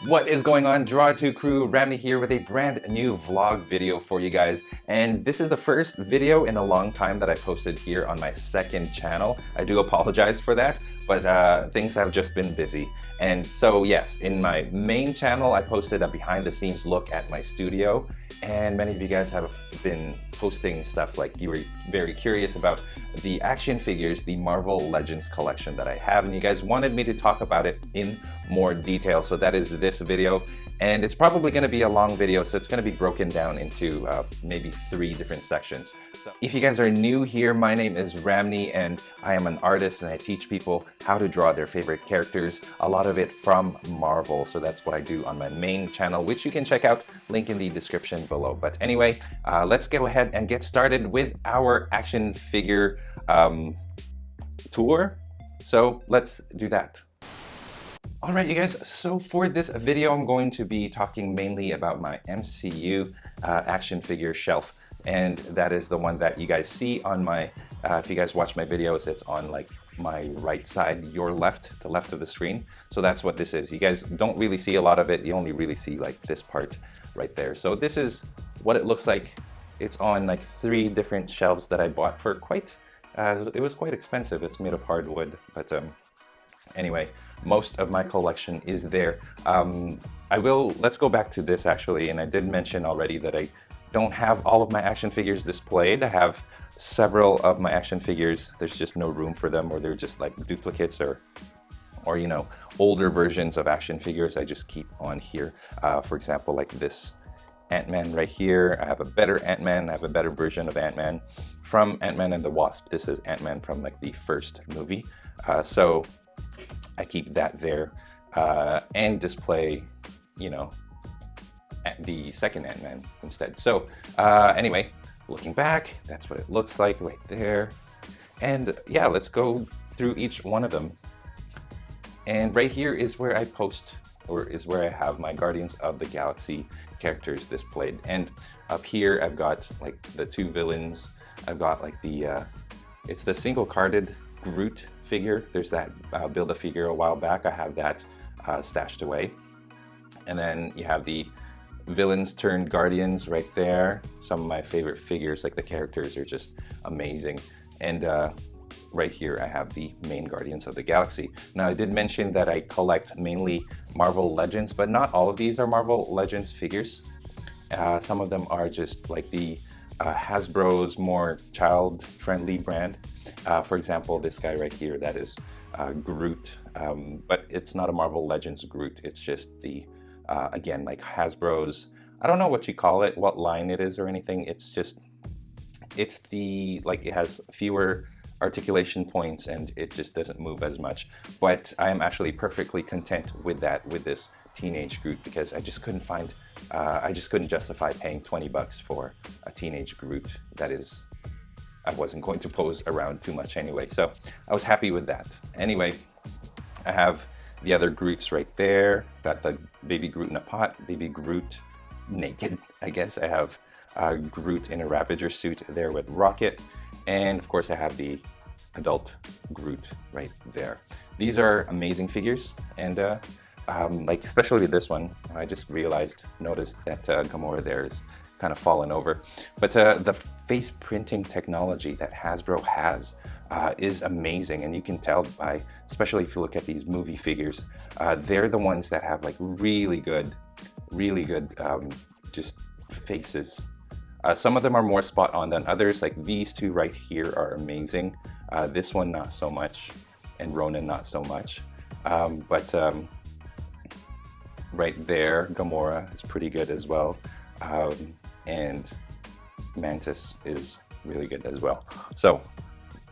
What is going on, drawittoo crew? Ramny here with a brand new vlog video for you guys. And this is the first video in a long time that I posted here on my second channel. I do apologize for that, but things have just been busy. And so yes, in my main channel, I posted a behind the scenes look at my studio. And many of you guys have been posting stuff like you were very curious about the action figures, the Marvel Legends collection that I have. And you guys wanted me to talk about it in more detail. So that is this video. And it's probably going to be a long video, so it's going to be broken down into maybe 3 different sections. So if you guys are new here, my name is Ramny and I am an artist and I teach people how to draw their favorite characters, a lot of it from Marvel. So that's what I do on my main channel, which you can check out, link in the description below. But anyway, let's go ahead and get started with our action figure tour. So let's do that. All right, you guys, so for this video, I'm going to be talking mainly about my MCU action figure shelf. And that is the one that you guys see on my, if you guys watch my videos, it's on like my right side, your left, the left of the screen. So that's what this is. You guys don't really see a lot of it. You only really see like this part right there. So this is what it looks like. It's on like 3 different shelves that I bought for quite, it was quite expensive. It's made of hardwood, but anyway, most of my collection is there. Let's go back to this actually, and I did mention already that I don't have all of my action figures displayed. I have several of my action figures. There's just no room for them, or they're just like duplicates or you know, older versions of action figures I just keep on here. For example, like this Ant-Man right here. I have a better Ant-Man. I have a better version of Ant-Man from Ant-Man and the Wasp. This is Ant-Man from like the first movie. So I keep that there and display, you know, the second Ant-Man instead. So anyway, looking back, that's what it looks like right there. And yeah, let's go through each one of them. And right here is where I post, or is where I have my Guardians of the Galaxy characters displayed. And up here, I've got like the 2 villains. I've got like the, it's the single carded Groot figure. There's that Build-A-Figure a while back. I have that stashed away. And then you have the villains turned guardians right there. Some of my favorite figures, like the characters are just amazing. And right here I have the main Guardians of the Galaxy. Now I did mention that I collect mainly Marvel Legends, but not all of these are Marvel Legends figures. Some of them are just like the Hasbro's more child-friendly brand. For example, this guy right here, that is Groot, but it's not a Marvel Legends Groot. It's just the, again, like Hasbro's, I don't know what you call it, what line it is or anything. It's just, it's the, like it has fewer articulation points and it just doesn't move as much. But I am actually perfectly content with that, with this teenage Groot, because I just couldn't find, I just couldn't justify paying 20 bucks for a teenage Groot. That is, I wasn't going to pose around too much anyway, so I was happy with that. Anyway, I have the other Groots right there. Got the baby Groot in a pot, baby Groot naked, I guess. I have Groot in a Ravager suit there with Rocket, and of course I have the adult Groot right there. These are amazing figures, and like especially with this one, I just noticed that Gamora there is kind of fallen over. But the face printing technology that Hasbro has is amazing, and you can tell by, especially if you look at these movie figures, they're the ones that have like really good just faces. Some of them are more spot on than others, like these 2 right here are amazing. This one not so much, and Ronan not so much. But right there, Gamora is pretty good as well. And Mantis is really good as well. So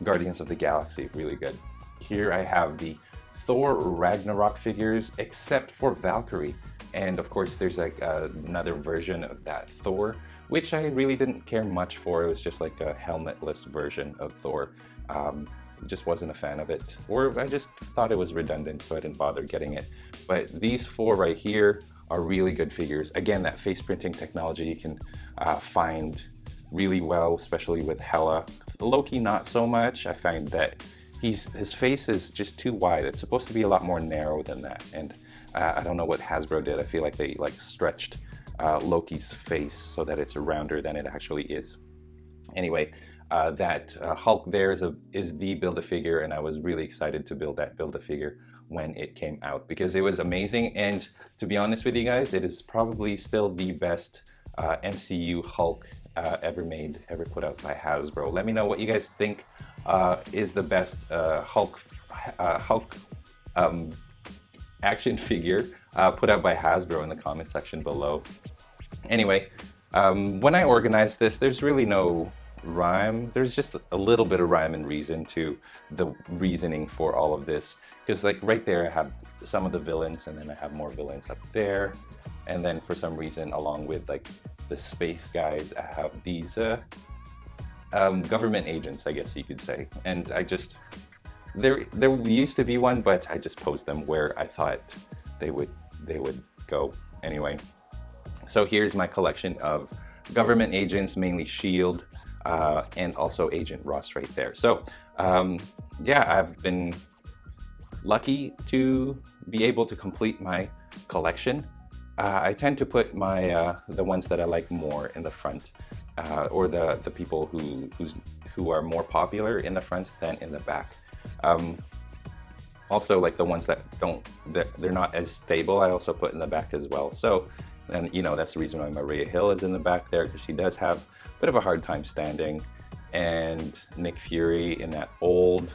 Guardians of the Galaxy, really good. Here I have the Thor Ragnarok figures, except for Valkyrie. And of course there's like another version of that Thor, which I really didn't care much for. It was just like a helmetless version of Thor. Just wasn't a fan of it, or I just thought it was redundant, so I didn't bother getting it. But these 4 right here are really good figures. Again, that face printing technology you can find really well, especially with Hela. Loki, not so much. I find that his face is just too wide. It's supposed to be a lot more narrow than that. And I don't know what Hasbro did. I feel like they like stretched Loki's face so that it's rounder than it actually is. Anyway, that Hulk there is the Build-A-Figure, and I was really excited to build that Build-A-Figure when it came out because it was amazing. And to be honest with you guys, it is probably still the best MCU Hulk ever put out by Hasbro. Let me know what you guys think is the best Hulk action figure put out by Hasbro in the comment section below. Anyway, when I organized this, there's really no rhyme. There's just a little bit of rhyme and reason to the reasoning for all of this, because like right there I have some of the villains, and then I have more villains up there, and then for some reason along with like the space guys, I have these government agents, I guess you could say. And I just there used to be one, but I just posed them where I thought they would go. Anyway, so here's my collection of government agents, mainly SHIELD, and also Agent Ross right there. So yeah, I've been lucky to be able to complete my collection. I tend to put my the ones that I like more in the front, or the people who are more popular in the front than in the back. Also, like the ones that they're not as stable, I also put in the back as well. So, and you know, that's the reason why Maria Hill is in the back there, because she does have a bit of a hard time standing. And Nick Fury in that old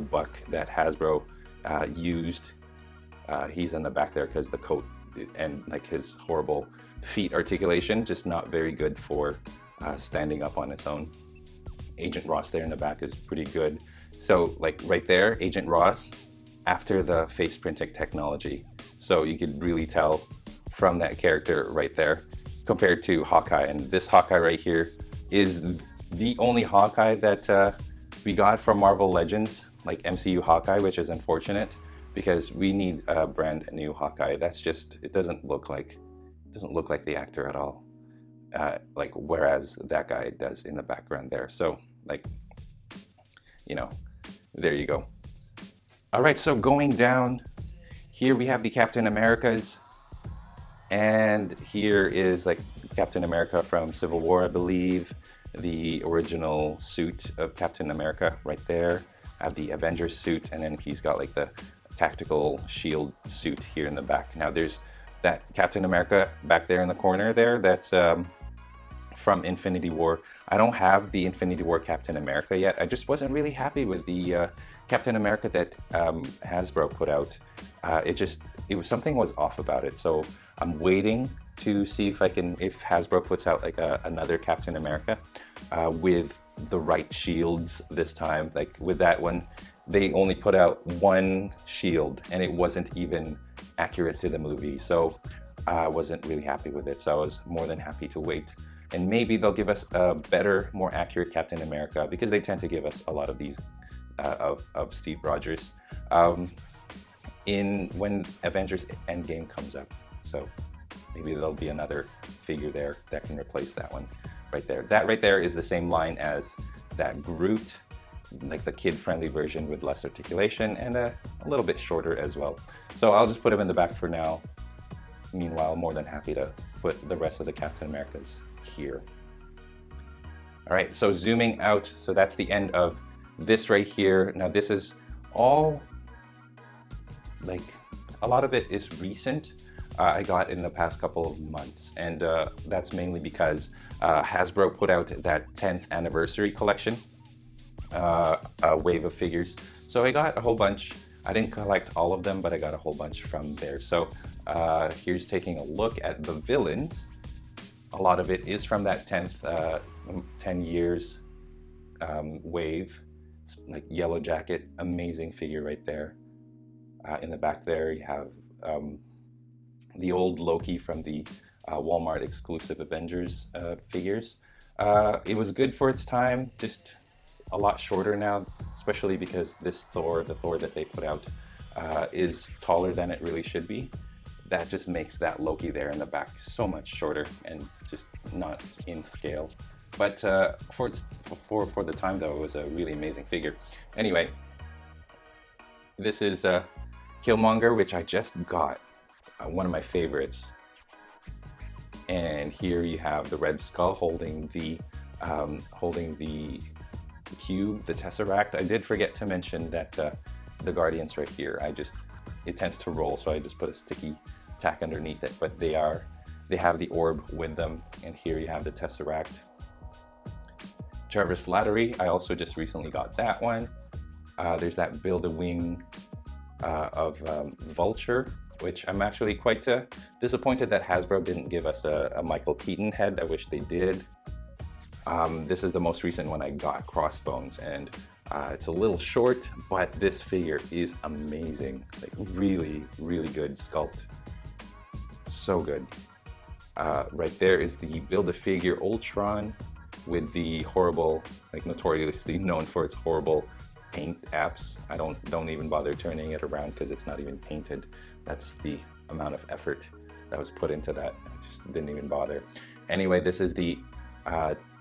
buck that Hasbro used, he's in the back there because the coat and like his horrible feet articulation, just not very good for standing up on its own. Agent Ross there in the back is pretty good. So like right there, Agent Ross after the face printing technology. So you could really tell from that character right there compared to Hawkeye. And this Hawkeye right here is the only Hawkeye that we got from Marvel Legends, like MCU Hawkeye, which is unfortunate because we need a brand new Hawkeye. That's just, it doesn't look like the actor at all. Like whereas that guy does in the background there. So like, you know, there you go. All right, so going down here we have the Captain Americas, and here is like Captain America from Civil War, I believe, the original suit of Captain America right there. I have the Avengers suit, and then he's got like the tactical shield suit here in the back. Now there's that Captain America back there in the corner there, that's from Infinity War. I don't have the Infinity War Captain America yet. I just wasn't really happy with the Captain America that Hasbro put out. Something was off about it. So I'm waiting to see if Hasbro puts out like another Captain America with the right shields this time. Like with that one, they only put out one shield and it wasn't even accurate to the movie. So I wasn't really happy with it. So I was more than happy to wait. And maybe they'll give us a better, more accurate Captain America, because they tend to give us a lot of these of Steve Rogers when Avengers Endgame comes up. So maybe there'll be another figure there that can replace that one right there. That right there is the same line as that Groot, like the kid-friendly version with less articulation and a little bit shorter as well. So I'll just put him in the back for now. Meanwhile, more than happy to put the rest of the Captain Americas here. All right, so zooming out, so that's the end of this right here. Now this is all, like, a lot of it is recent. I got in the past couple of months, and that's mainly because Hasbro put out that 10th anniversary collection, wave of figures. So I got a whole bunch. I didn't collect all of them, but I got a whole bunch from there. So here's taking a look at the villains. A lot of it is from that 10 years wave. It's like Yellow Jacket, amazing figure right there. In the back there, you have the old Loki from the Walmart exclusive Avengers figures. It was good for its time, just a lot shorter now, especially because this Thor, the Thor that they put out, is taller than it really should be. That just makes that Loki there in the back so much shorter and just not in scale. But for the time though, it was a really amazing figure. Anyway, This is Killmonger, which I just got, one of my favorites. And here you have the Red Skull holding the cube, the Tesseract. I did forget to mention that the Guardians right here, it tends to roll, so I just put a sticky tack underneath it. But they have the orb with them, and here you have the Tesseract. Jarvis Slattery, I also just recently got that one. There's that Build-A-Wing of Vulture, which I'm actually quite disappointed that Hasbro didn't give us a Michael Keaton head. I wish they did. This is the most recent one I got, Crossbones, and it's a little short, but this figure is amazing. Like really, really good sculpt. So good. Right there is the Build-A-Figure Ultron with the horrible, like notoriously known for its horrible paint apps. I don't even bother turning it around because it's not even painted. That's the amount of effort that was put into that. I just didn't even bother. Anyway, this is the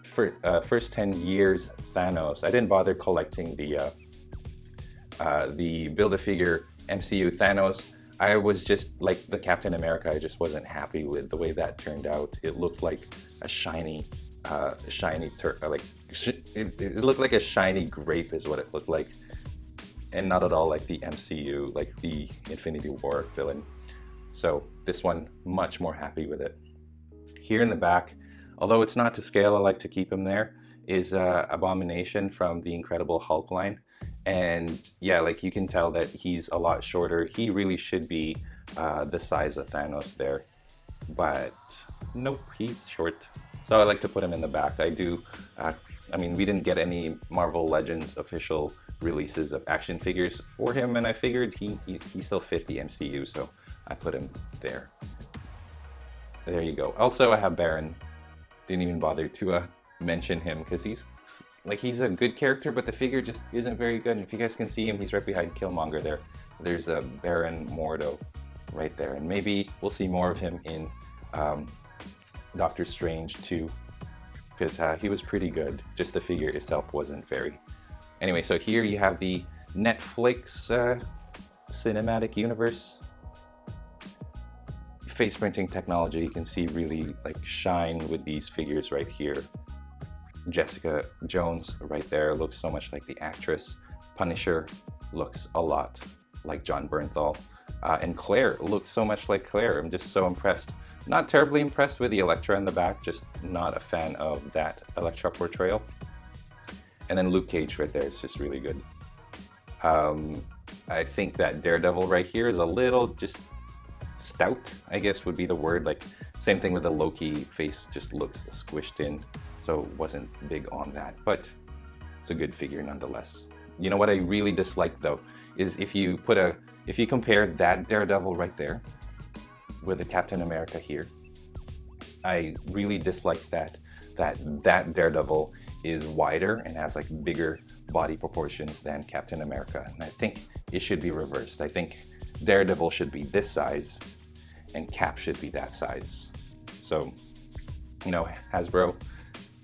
first 10 years Thanos. I didn't bother collecting the Build-A-Figure MCU Thanos. I was just like the Captain America. I just wasn't happy with the way that turned out. It looked like a shiny it looked like a shiny grape is what it looked like, and not at all like the MCU, like the Infinity War villain. So this one, much more happy with it. Here in the back, although it's not to scale, I like to keep him there, is Abomination from the Incredible Hulk line. And yeah, like you can tell that he's a lot shorter. He really should be the size of Thanos there, but nope, he's short. So I like to put him in the back. I mean, we didn't get any Marvel Legends official releases of action figures for him, and I figured he still fit the MCU, so I put him there. There you go. Also, I have Baron. Didn't even bother to mention him because he's a good character, but the figure just isn't very good. And if you guys can see him, he's right behind Killmonger there. There's a Baron Mordo right there, and maybe we'll see more of him in Doctor Strange too, because he was pretty good. Just the figure itself wasn't very. Anyway, so here you have the Netflix cinematic universe. Face printing technology, you can see really like shine with these figures right here. Jessica Jones right there looks so much like the actress. Punisher looks a lot like John Bernthal. And Claire looks so much like Claire. I'm just so impressed. Not terribly impressed with the Elektra in the back, just not a fan of that Elektra portrayal. And then Luke Cage right there is just really good. I think that Daredevil right here is a little just stout, I guess would be the word. Like same thing with the Loki face, just looks squished in, so wasn't big on that, but it's a good figure nonetheless. You know what I really dislike though is if you compare that Daredevil right there with the Captain America here, I really dislike that Daredevil is wider and has like bigger body proportions than Captain America. And I think it should be reversed. I think Daredevil should be this size and Cap should be that size. So, you know, Hasbro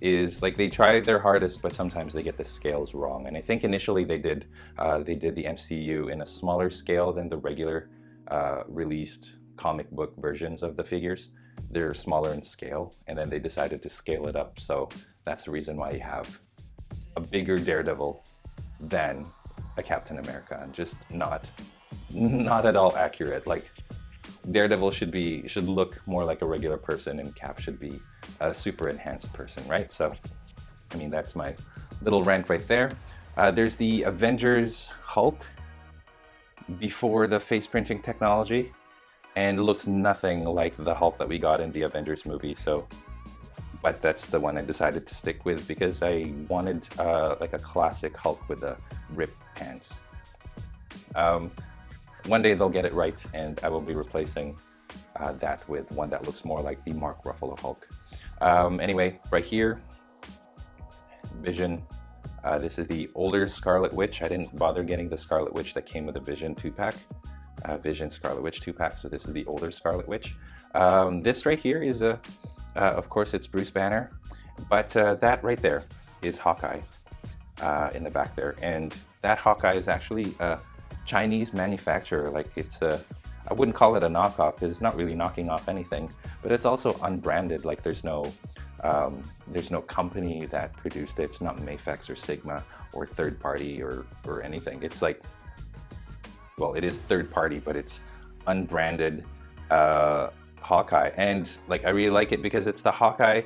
is like, they try their hardest, but sometimes they get the scales wrong. And I think initially they did the MCU in a smaller scale than the regular released comic book versions of the figures. They're smaller in scale, and then they decided to scale it up. So that's the reason why you have a bigger Daredevil than a Captain America, and just not at all accurate. Like Daredevil should look more like a regular person, and Cap should be a super enhanced person, right? So, I mean, that's my little rant right there. There's the Avengers Hulk before the face printing technology, and it looks nothing like the Hulk that we got in the Avengers movie. So, but that's the one I decided to stick with because I wanted like a classic Hulk with the ripped pants. One day they'll get it right, and I will be replacing that with one that looks more like the Mark Ruffalo Hulk. Anyway, right here, Vision. This is the older Scarlet Witch. I didn't bother getting the Scarlet Witch that came with the Vision 2-pack. Vision Scarlet Witch 2-pack, so this is the older Scarlet Witch. This right here is, of course, it's Bruce Banner, but that right there is Hawkeye in the back there. And that Hawkeye is actually Chinese manufacturer. Like it's a, I wouldn't call it a knockoff because it's not really knocking off anything, but it's also unbranded. Like there's no company that produced it. It's not Mafex or Sigma or third party or anything. It's like, well, it is third party, but it's unbranded Hawkeye. And like I really like it because it's the Hawkeye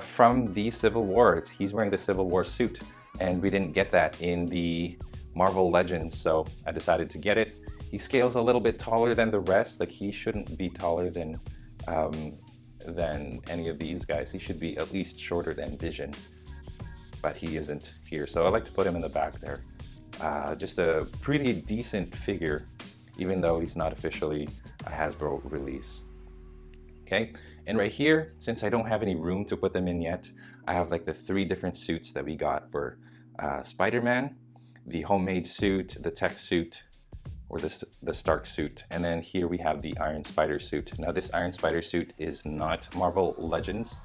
from the Civil War. He's wearing the Civil War suit, and we didn't get that in the Marvel Legends, so I decided to get it. He scales a little bit taller than the rest. Like he shouldn't be taller than any of these guys. He should be at least shorter than Vision, but he isn't here. So I like to put him in the back there. Just a pretty decent figure, even though he's not officially a Hasbro release. Okay, and right here, since I don't have any room to put them in yet, I have like the 3 different suits that we got for Spider-Man, the homemade suit, the tech suit, or the Stark suit, and then here we have the Iron Spider suit. Now this Iron Spider suit is not Marvel Legends,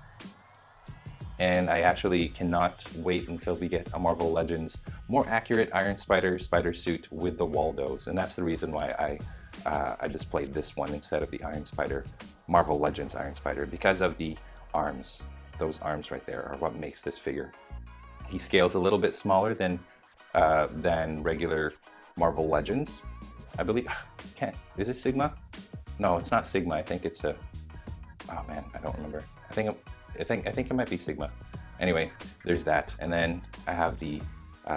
and I actually cannot wait until we get a Marvel Legends more accurate Iron Spider suit with the Waldos, and that's the reason why I displayed this one instead of the Iron Spider, Marvel Legends Iron Spider, because of the arms. Those arms right there are what makes this figure. He scales a little bit smaller than regular Marvel Legends. I believe, is it Sigma? No, it's not Sigma. I think it's a, oh man, I don't remember. I think it might be Sigma. Anyway, there's that. And then I have the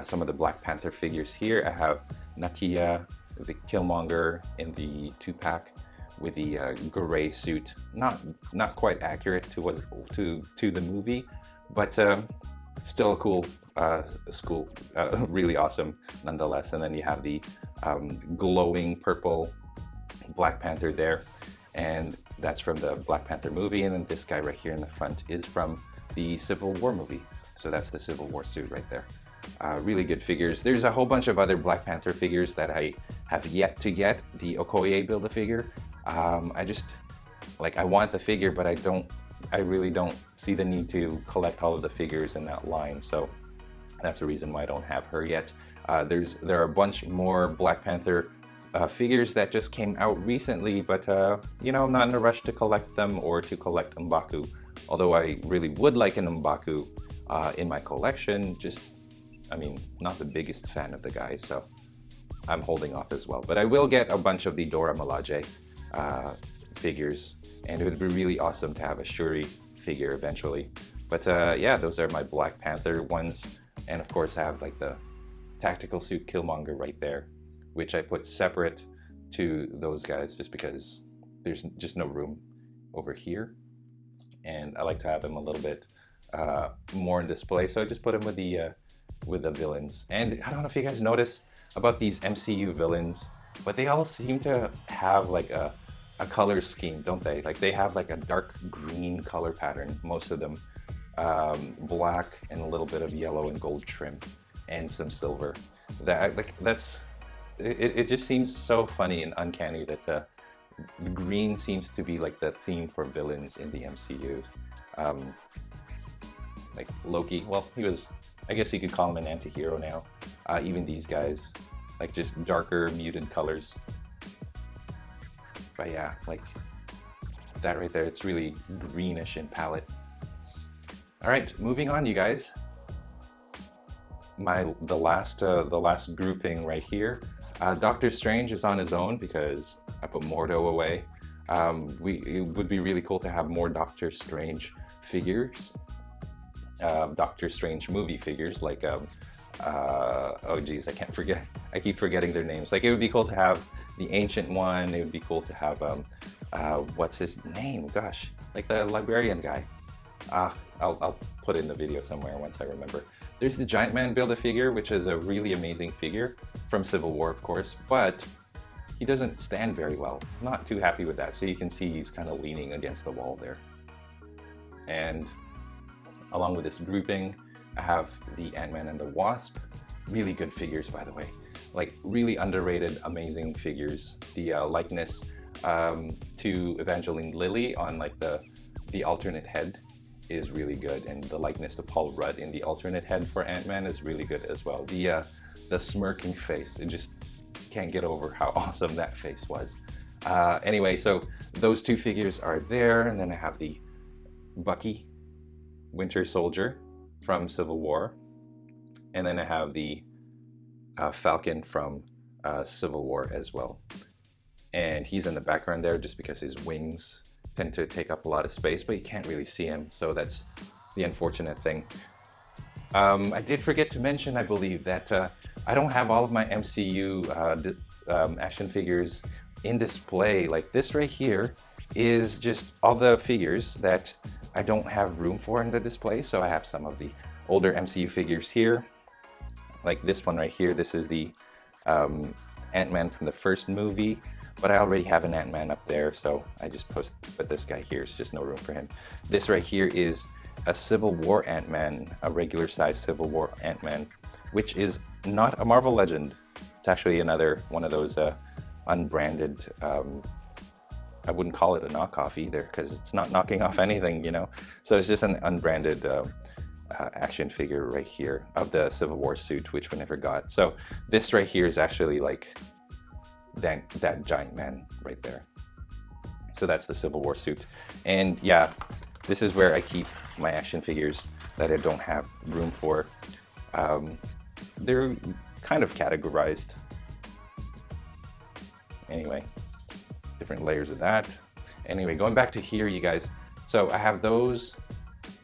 some of the Black Panther figures here. I have Nakia, the Killmonger in the 2-pack with the gray suit. Not quite accurate to the movie, but still a cool really awesome nonetheless. And then you have the glowing purple Black Panther there, and that's from the Black Panther movie. And then this guy right here in the front is from the Civil War movie, so that's the Civil War suit right there. Really good figures. There's a whole bunch of other Black Panther figures that I have yet to get. The Okoye Build-A-Figure, I just, like, I want the figure, but I really don't see the need to collect all of the figures in that line, so that's the reason why I don't have her yet. There are a bunch more Black Panther figures that just came out recently, but you know, I'm not in a rush to collect them or to collect M'Baku, although I really would like an M'Baku in my collection. Just, I mean, not the biggest fan of the guy, so I'm holding off as well. But I will get a bunch of the Dora Milaje figures, and it would be really awesome to have a Shuri figure eventually. But yeah, those are my Black Panther ones. And of course I have like the tactical suit Killmonger right there, which I put separate to those guys just because there's just no room over here. And I like to have them a little bit more in display, so I just put them with the villains. And I don't know if you guys notice about these MCU villains, but they all seem to have like a color scheme, don't they? Like they have like a dark green color pattern, most of them, black and a little bit of yellow and gold trim and some silver. It just seems so funny and uncanny that the green seems to be like the theme for villains in the MCU. Like Loki, well, he was, I guess you could call him an anti-hero now. Even these guys, like just darker muted colors. But yeah, like that right there, it's really greenish in palette. All right, moving on, you guys. The last grouping right here. Doctor Strange is on his own because I put Mordo away. It would be really cool to have more Doctor Strange figures, Doctor Strange movie figures, like oh geez, I keep forgetting their names. Like it would be cool to have the Ancient One. It would be cool to have what's his name? Gosh, like the librarian guy. I'll put it in the video somewhere once I remember. There's the Giant Man Build-A-Figure, which is a really amazing figure from Civil War, of course, but he doesn't stand very well. Not too happy with that. So you can see he's kind of leaning against the wall there. And along with this grouping, I have the Ant-Man and the Wasp. Really good figures, by the way. Like really underrated, amazing figures. The likeness to Evangeline Lilly on like the alternate head is really good, and the likeness to Paul Rudd in the alternate head for Ant-Man is really good as well. The smirking face, it just can't get over how awesome that face was. Anyway, so those two figures are there, and then I have the Bucky Winter Soldier from Civil War, and then I have the Falcon from Civil War as well. And he's in the background there just because his wings tend to take up a lot of space, but you can't really see him, so that's the unfortunate thing. I did forget to mention, I believe, that I don't have all of my MCU action figures in display. Like this right here is just all the figures that I don't have room for in the display. So I have some of the older MCU figures here, like this one right here. This is the Ant-Man from the first movie, but I already have an Ant-Man up there, so I just put this guy here. It's just no room for him. This right here is a Civil War Ant-Man, a regular size Civil War Ant-Man, which is not a Marvel Legend. It's actually another one of those unbranded, I wouldn't call it a knockoff either, because it's not knocking off anything, you know? So it's just an unbranded action figure right here of the Civil War suit, which we never got. So this right here is actually like that giant man right there. So that's the Civil War suit. And yeah, this is where I keep my action figures that I don't have room for. They're kind of categorized. Anyway, different layers of that. Anyway, going back to here, you guys. So I have those,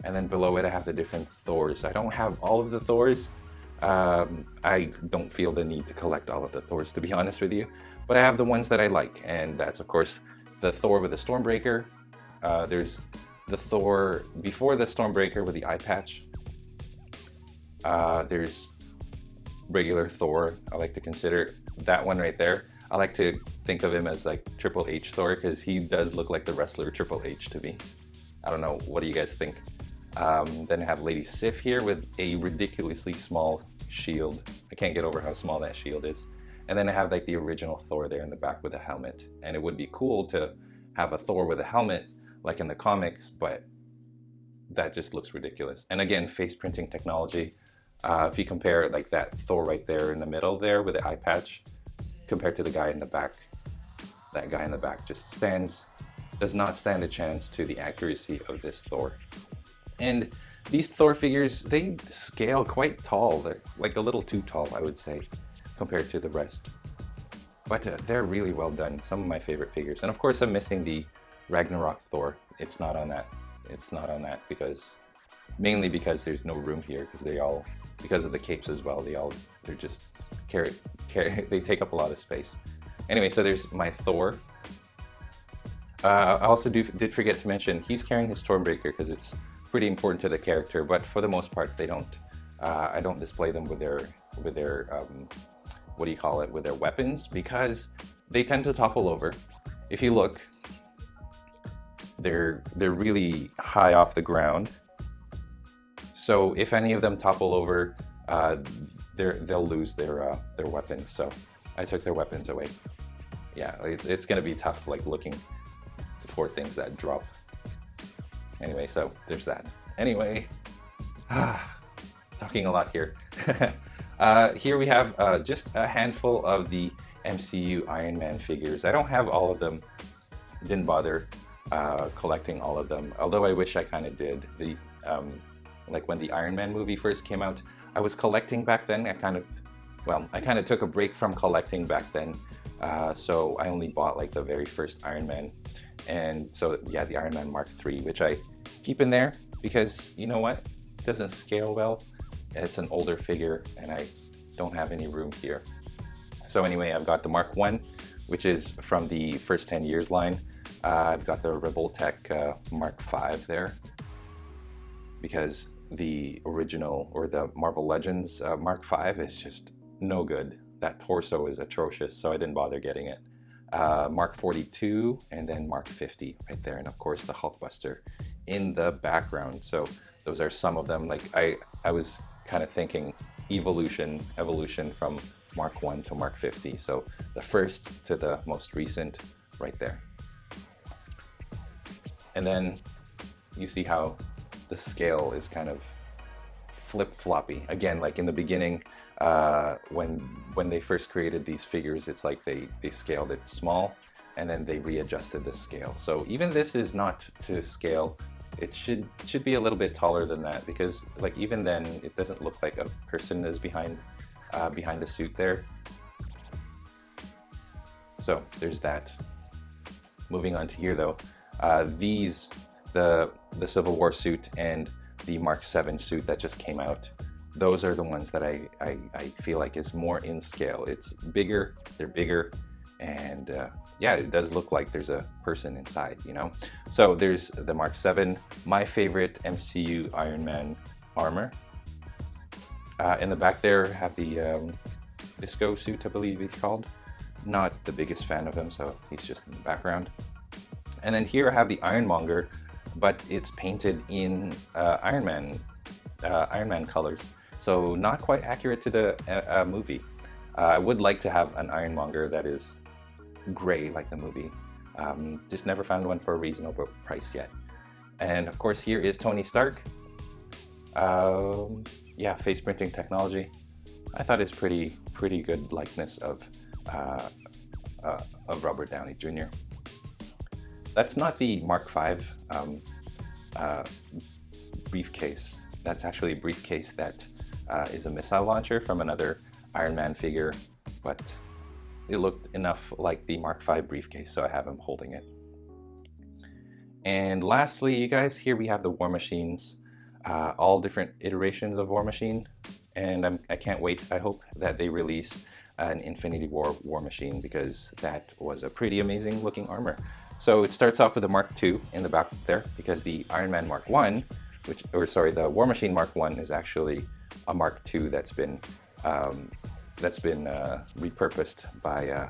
and then below it I have the different Thors. I don't have all of the Thors. I don't feel the need to collect all of the Thors, to be honest with you. But I have the ones that I like, and that's of course the Thor with the Stormbreaker. There's the Thor before the Stormbreaker with the eye patch. There's regular Thor. I like to consider that one right there. I like to think of him as like Triple H Thor, because he does look like the wrestler Triple H to me. I don't know, what do you guys think? Then I have Lady Sif here with a ridiculously small shield. I can't get over how small that shield is. And then I have like the original Thor there in the back with a helmet. And it would be cool to have a Thor with a helmet like in the comics, but that just looks ridiculous. And again, face printing technology. If you compare like that Thor right there in the middle there with the eye patch compared to the guy in the back, that guy in the back just does not stand a chance to the accuracy of this Thor. And these Thor figures, they scale quite tall. They're like a little too tall, I would say, compared to the rest. But they're really well done. Some of my favorite figures. And of course, I'm missing the Ragnarok Thor. It's not on that. It's not on that because, mainly because there's no room here, because because of the capes as well. They're just they take up a lot of space. Anyway, so there's my Thor. I also did forget to mention he's carrying his Stormbreaker because it's pretty important to the character, but for the most part they don't. I don't display them with their what do you call it, with their weapons, because they tend to topple over. If you look, they're really high off the ground. So if any of them topple over, they'll lose their weapons. So I took their weapons away. Yeah, it's gonna be tough, like looking for things that drop. Anyway, so there's that. Anyway, talking a lot here. Here we have just a handful of the MCU Iron Man figures. I don't have all of them. Didn't bother collecting all of them, although I wish I kind of did. Like when the Iron Man movie first came out, I was collecting back then. I kind of took a break from collecting back then, so I only bought like the very first Iron Man. And so yeah, the Iron Man Mark III, which I keep in there because, you know what, it doesn't scale well. It's an older figure and I don't have any room here. So anyway, I've got the Mark I, which is from the first 10 years line. I've got the Revoltech Mark V there, because the original, or the Marvel Legends Mark V is just no good. That torso is atrocious, so I didn't bother getting it. Mark 42 and then Mark 50 right there, and of course the Hulkbuster in the background. So those are some of them. Like I was kind of thinking evolution from Mark 1 to Mark 50. So the first to the most recent right there. And then you see how the scale is kind of flip-floppy. Again, like in the beginning, when they first created these figures, it's like they scaled it small and then they readjusted the scale. So even this is not to scale. It should be a little bit taller than that, because like even then it doesn't look like a person is behind the suit there. So there's that. Moving on to here though, the Civil War suit and the Mark 7 suit that just came out, those are the ones that I feel like is more in scale. It's bigger, they're bigger, and yeah, it does look like there's a person inside, you know? So there's the Mark 7, my favorite MCU Iron Man armor. In the back there, have the Disco suit, I believe he's called. Not the biggest fan of him, so he's just in the background. And then here I have the Ironmonger, but it's painted in Iron Man colors, so not quite accurate to the movie. I would like to have an Ironmonger that is gray like the movie. Just never found one for a reasonable price yet. And of course here is Tony Stark. Yeah, face printing technology. I thought it's pretty good likeness of Robert Downey Jr. That's not the Mark V briefcase. That's actually a briefcase that is a missile launcher from another Iron Man figure, but it looked enough like the Mark V briefcase, so I have him holding it. And lastly, you guys, here we have the War Machines, all different iterations of War Machine, and I can't wait. I hope that they release an Infinity War Machine, because that was a pretty amazing looking armor. So it starts off with the Mark II in the back there, because the Iron Man Mark I, the War Machine Mark I is actually a Mark II that's been repurposed by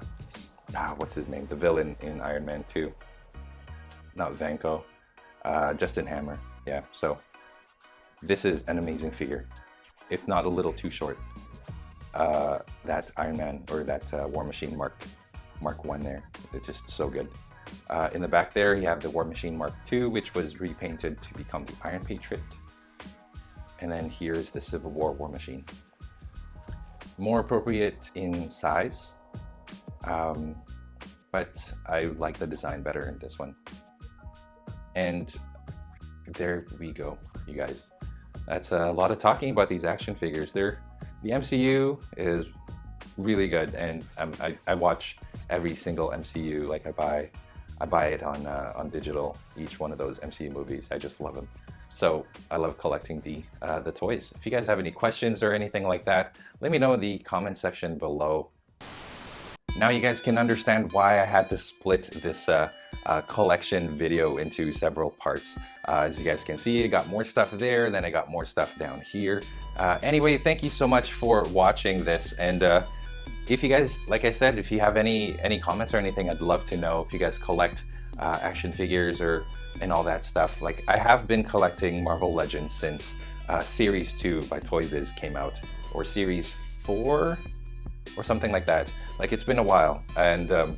what's his name, the villain in Iron Man 2, not Vanko, Justin Hammer. Yeah, so this is an amazing figure, if not a little too short. That Iron Man, or that War Machine Mark I there, it's just so good. In the back there you have the War Machine Mark II, which was repainted to become the Iron Patriot. And then here's the Civil War Machine. More appropriate in size, but I like the design better in this one. And there we go, you guys. That's a lot of talking about these action figures. The MCU is really good, and I watch every single MCU. Like I buy it on digital, each one of those MCU movies. I just love them. So I love collecting the toys. If you guys have any questions or anything like that, let me know in the comment section below. Now you guys can understand why I had to split this collection video into several parts. As you guys can see, I got more stuff there, then I got more stuff down here. Anyway, thank you so much for watching this, and if you guys, like I said, if you have any comments or anything, I'd love to know. If you guys collect action figures and all that stuff. Like, I have been collecting Marvel Legends since Series 2 by Toy Biz came out, or Series 4 or something like that. Like, it's been a while, and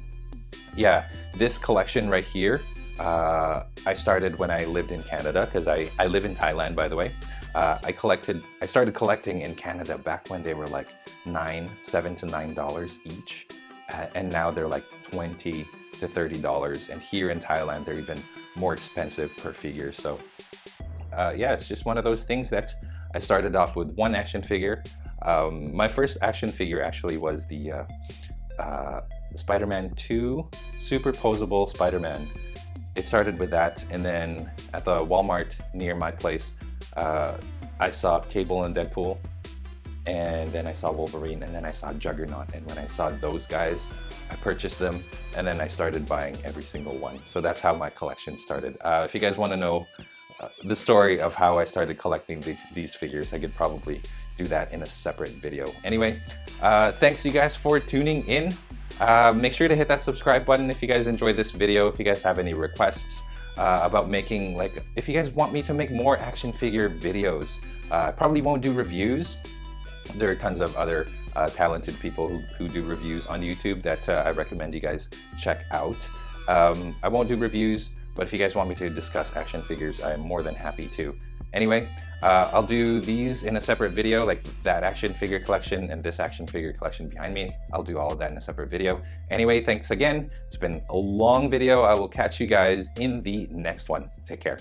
yeah, this collection right here, I started when I lived in Canada, because I live in Thailand, by the way. I started collecting in Canada back when they were like $7 to $9 each, and now they're like $20 to $30, and here in Thailand they're even more expensive per figure. So yeah, it's just one of those things that I started off with one action figure. My first action figure actually was the Spider-Man 2 superposable Spider-Man. It started with that, and then at the Walmart near my place, I saw Cable and Deadpool, and then I saw Wolverine, and then I saw Juggernaut. And when I saw those guys, I purchased them, and then I started buying every single one. So that's how my collection started. If you guys want to know the story of how I started collecting these figures, I could probably do that in a separate video. Anyway, thanks you guys for tuning in. Make sure to hit that subscribe button if you guys enjoyed this video. If you guys have any requests about making, like, if you guys want me to make more action figure videos, I probably won't do reviews. There are tons of other talented people who do reviews on YouTube that I recommend you guys check out. I won't do reviews, but if you guys want me to discuss action figures, I'm more than happy to. Anyway, I'll do these in a separate video, like that action figure collection and this action figure collection behind me. I'll do all of that in a separate video. Anyway, thanks again. It's been a long video. I will catch you guys in the next one. Take care.